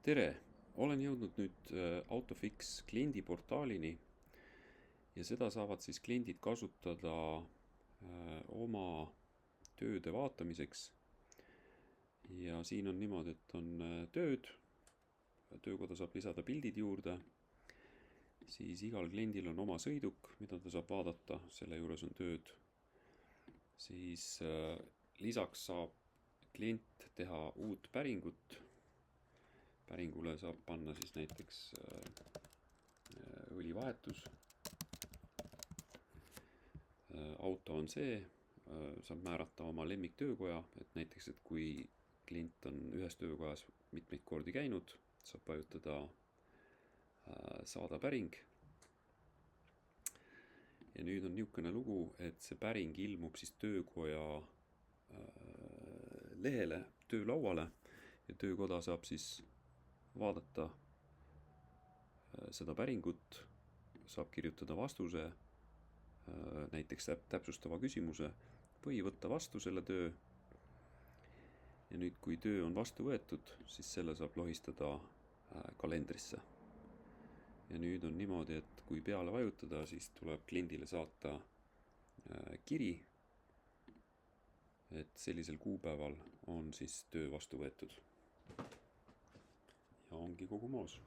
tere! Olen jõudnud nüüd Autofix kliendiportaalini ja seda saavad siis kliendid kasutada oma tööde vaatamiseks. Ja siin on niimoodi, et on tööd, töökoda saab lisada pildid juurde, siis igal kliendil on oma sõiduk, mida ta saab vaadata, selle juures on tööd. Siis lisaks saab klient teha uut päringut. Päringule saab panna siis näiteks õlivahetus. Auto on see, saab määrata oma lemmiktöökoja, et näiteks, et kui klient on ühes töökojas mitmeid kordi käinud, saab vajutada saada päring. Ja nüüd on niisugune lugu, et see päring ilmub siis töökoja lehele, töölauale ja töökoda saab siis vaadata seda päringut, saab kirjutada vastuse, näiteks täpsustava küsimuse või võtta vastu selle töö. Ja nüüd, kui töö on vastu võetud, siis selle saab lohistada kalendrisse. Ja nüüd on niimoodi, et kui peale vajutada, siis tuleb kliendile saata kiri, et sellisel kuupäeval on siis töö vastu võetud. Ja ongi kogu moos.